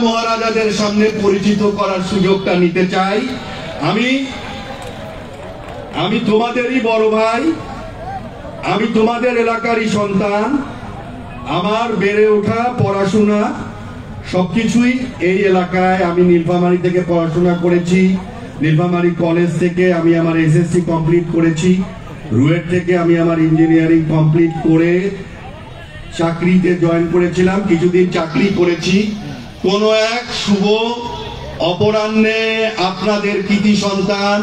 মহারাজাদের সামনে পরিচিত করার সুযোগটা নিতে চাই। আমি তোমাদেরই বড় ভাই, আমি তোমাদের এলাকারই সন্তান। আমার বেড়ে ওঠা, পড়াশোনা সবকিছুই এই এলাকায়। আমি নীলফামারী থেকে পড়াশোনা করেছি। নীলফামারী কলেজ থেকে আমি আমার এসএসসি কমপ্লিট করেছি। রুয়েট থেকে আমি আমার ইঞ্জিনিয়ারিং কমপ্লিট করে চাকরিতে জয়েন করেছিলাম, কিছুদিন চাকরি করেছি। কোন এক শুভ অপরাহ্নে আপনাদের কৃতি সন্তান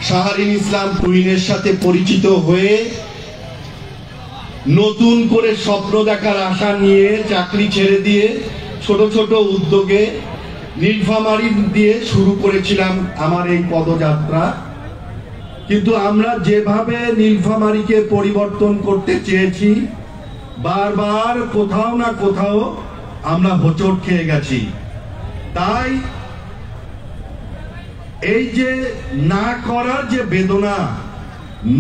শাহরিন ইসলাম তুহিনের সাথে পরিচিত হয়ে নতুন করে স্বপ্ন দেখার আশা নিয়ে চাকরি ছেড়ে দিয়ে ছোট ছোট উদ্যোগে নীলফামারী দিয়ে শুরু করেছিলাম আমার এই পদযাত্রা। কিন্তু আমরা যেভাবে নীলফামারীকে পরিবর্তন করতে চেয়েছি, বারবার কোথাও না কোথাও আমরা হোঁচট খেয়ে গেছি। তাই এই যে না করার যে বেদনা,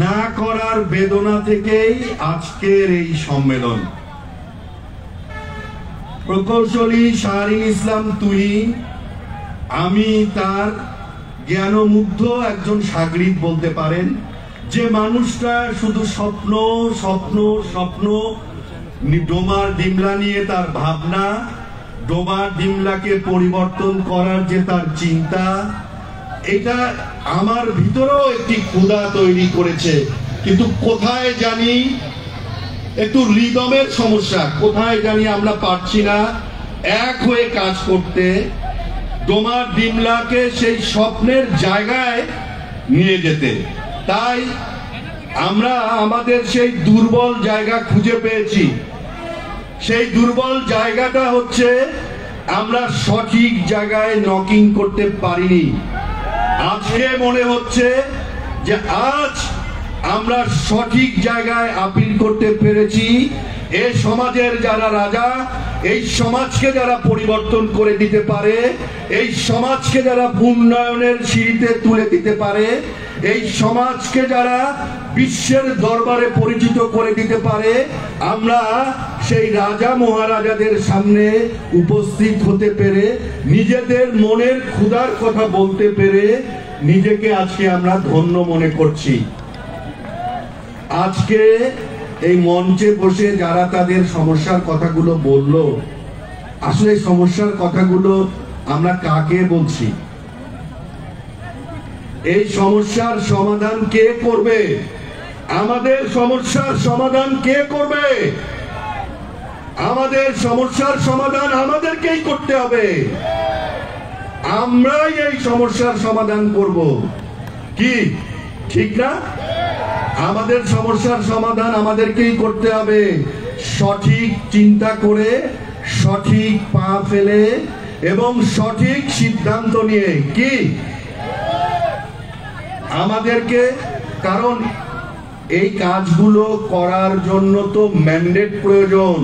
না করার বেদনা থেকেই আজকের এই সম্মেলন। প্রকৌশলী শাহরিন ইসলাম তুহিন, আমি তার জ্ঞানমুগ্ধ একজন সাগরিদ বলতে পারেন। যে মানুষটা শুধু স্বপ্ন স্বপ্ন স্বপ্ন, ডোমার ডিমলা নিয়ে তার ভাবনা, ডোমার ডিমলাকে পরিবর্তন করার যে তার চিন্তা, এটা আমার ভিতরেও একটি ক্ষুধা তৈরি করেছে। কিন্তু কোথায় জানি একটু রিদমের সমস্যা, কোথায় জানি আমরা পারছি না এক হয়ে কাজ করতে, ডোমার ডিমলাকে সেই স্বপ্নের জায়গায় নিয়ে যেতে। তাই আমরা আমাদের সেই দুর্বল জায়গা খুঁজে পেয়েছি। সেই দুর্বল জায়গাটা হচ্ছে আমরা সঠিক জায়গায় নকিং করতে পারিনি। আজকে মনে হচ্ছে যে আজ আমরা সঠিক জায়গায় আপিল করতে পেরেছি। এই সমাজের যারা রাজা, এই সমাজকে যারা পরিবর্তন করে দিতে পারে, এই সমাজকে যারা উন্নয়নের সিঁড়িতে তুলে দিতে পারে, এই সমাজকে যারা বিশ্বের দরবারে পরিচিত করে দিতে পারে, আমরা সেই রাজা মহারাজাদের সামনে উপস্থিত হতে পেরে, নিজেদের মনের ক্ষুধার কথা বলতে পেরে নিজেকে আজকে আমরা ধন্য মনে করছি। আজকে এই মঞ্চে বসে যারা তাদের সমস্যার কথাগুলো বলল, আসলে সমস্যার কথাগুলো আমরা কাকে বলছি? এই সমস্যার সমাধান কে করবে? আমাদের সমস্যার সমাধান কে করবে? আমাদের সমস্যার সমাধান আমাদেরকেই করতে হবে। আমরাই এই সমস্যার সমাধান করব, কি ঠিক না? আমাদের সমস্যার সমাধান আমাদেরকেই করতে হবে, সঠিক চিন্তা করে, সঠিক পা ফেলে এবং সঠিক সিদ্ধান্ত নিয়ে। কি আমাদেরকে, কারণ এই কাজগুলো করার জন্য তো ম্যান্ডেট প্রয়োজন।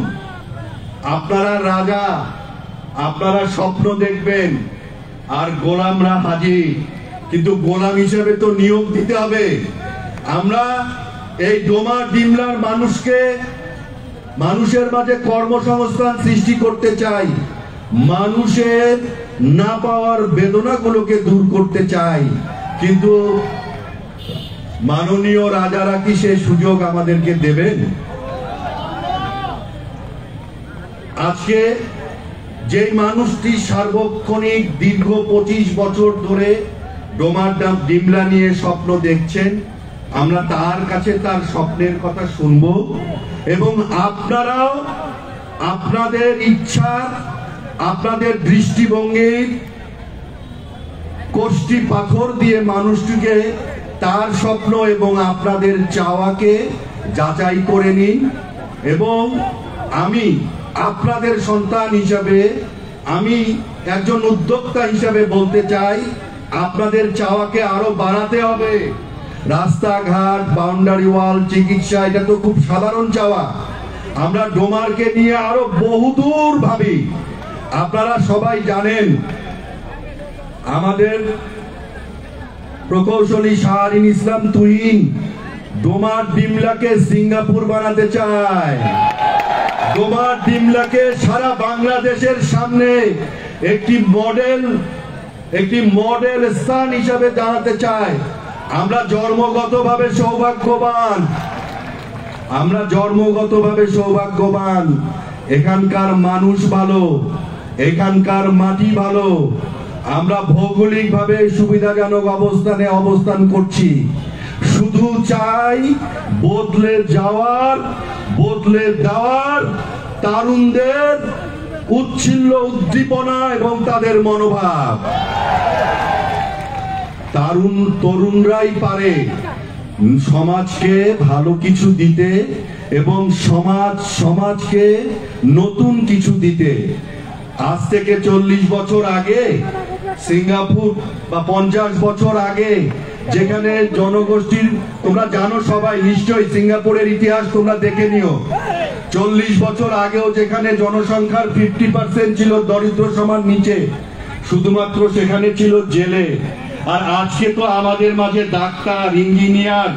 আপনারা রাজা, আপনারা স্বপ্ন দেখবেন আর গোলামরা হাজির, কিন্তু গোলাম হিসেবে তো নিয়োগ দিতে হবে। আমরা এই ডোমা ডিমলার মানুষকে, মানুষের মাঝে কর্মসংস্থান সৃষ্টি করতে চাই, মানুষের না পাওয়ার বেদনাগুলোকে দূর করতে চাই। কিন্তু মাননীয় রাজারা কি সে সুযোগ আমাদেরকে দেবেন? আজকে যে মানুষটি সার্বক্ষণিক দীর্ঘ 25 বছর ধরে ডোমার ডিমলা নিয়ে স্বপ্ন দেখছেন, আমরা তার কাছে তার স্বপ্নের কথা শুনব এবং আপনারাও আপনাদের ইচ্ছা, আপনাদের দৃষ্টিভঙ্গির কষ্টি পাথর দিয়ে মানুষটিকে, তার স্বপ্ন এবং আপনাদের চাওয়াকে যাচাই করে নিন। এবং আমি আপনাদের সন্তান হিসাবে, আমি একজন উদ্যোক্তা হিসাবে বলতে চাই, আপনাদের চাওয়াকে আরো বাড়াতে হবে। রাস্তাঘাট, বাউন্ডারি ওয়াল, চিকিৎসা, এটা তো খুব সাধারণ চাওয়া। আমরা ডোমারকে নিয়ে আরো বহুদূর ভাবি। আপনারা সবাই জানেন আমাদের প্রকৌশলী শাহরিন ইসলাম তুহিন ডোমার ডিমলাকে সিঙ্গাপুর বানাতে চায়। ডোমার ডিমলাকে সারা বাংলাদেশের সামনে একটি মডেল স্থান হিসাবে জানাতে চাই। আমরা জন্মগতভাবে সৌভাগ্যবান। এখানকার মানুষ ভালো, এখানকার মাটি ভালো, আমরা ভৌগোলিকভাবে সুবিধাজনক অবস্থানে অবস্থান করছি। শুধু চাই বদলে দেওয়ার তরুণদের উচ্ছিল্ল উদ্দীপনা এবং তাদের মনোভাব। তরুণরাই পারে সমাজকে ভালো কিছু দিতে এবং সমাজকে নতুন কিছু দিতে। আজ থেকে 40 বছর আগে সিঙ্গাপুর বা 50 বছর আগে যেখানে জনগোষ্ঠীর, তোমরা জানো সবাই নিশ্চয়ই, সিঙ্গাপুরের ইতিহাস তোমরা দেখে নিও। 40 বছর আগেও যেখানে জনসংখ্যার 50% ছিল দরিদ্র সীমার নিচে, শুধুমাত্র সেখানে ছিল জেলে। আর আজকে তো আমাদের মাঝে ডাক্তার, ইঞ্জিনিয়ার,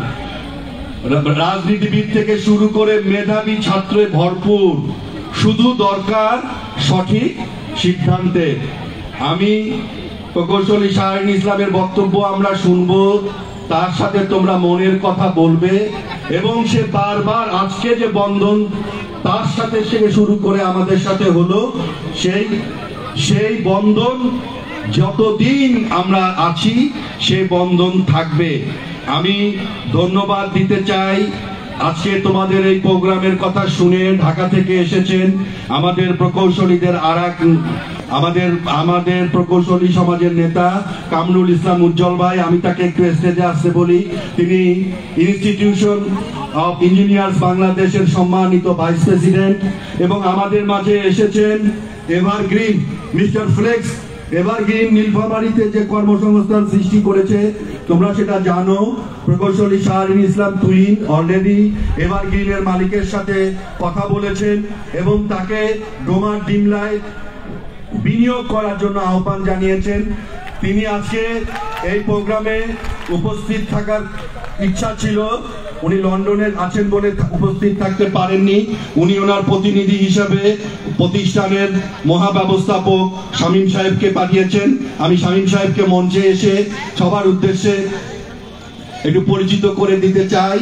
রাজনীতিবিদ থেকে শুরু করে মেধাবী ছাত্রে ভরপুর। শুধু দরকার সঠিক সিদ্ধান্তে। আমি প্রকৌশলী শাহরিন ইসলামের বক্তব্য আমরা শুনবো, তার সাথে তোমরা মনের কথা বলবে এবং সে বারবার আজকে যে বন্ধন তার সাথে সে শুরু করে আমাদের সাথে হলো, সেই বন্ধন যতদিন আমরা আছি সেই বন্ধন থাকবে। আমি ধন্যবাদ দিতে চাই। আজকে তোমাদের এই প্রোগ্রামের কথা শুনে ঢাকা থেকে এসেছেন আমাদের প্রকৌশলীদের আমাদের প্রকৌশলী সমাজের নেতা কামরুল ইসলাম উজ্জ্বল ভাই। আমি তাকে একটু স্টেজে আসতে বলি। তিনি ইনস্টিটিউশন অফ ইঞ্জিনিয়ার্স বাংলাদেশের সম্মানিত ভাইস প্রেসিডেন্ট। এবং আমাদের মাঝে এসেছেন এভারগ্রিন মিস্টার ফ্লেক্স। এভারগ্রিন নীলফামারীতে যে কর্মসংস্থান সৃষ্টি করেছে তোমরা সেটা জানো। প্রকৌশলী শাহরিন ইসলাম তুহিন অলরেডি এভারগ্রিনের মালিকের সাথে কথা বলেছেন এবং তাকে ডোমার ডিমলায় বিনিয়োগ করার জন্য আহ্বান জানিয়েছেন। তিনি আজকে এই প্রোগ্রামে উপস্থিত থাকার ইচ্ছা ছিল, উনি লন্ডনে আছেন বলে উপস্থিত থাকতে পারেননি। উনি ওনার প্রতিনিধি হিসাবে প্রতিষ্ঠানের মহাব্যবস্থাপক শামীম সাহেবকে পাঠিয়েছেন। আমি শামীম সাহেবকে মঞ্চে এসে সবার উদ্দেশ্যে একটু পরিচিত করে দিতে চাই।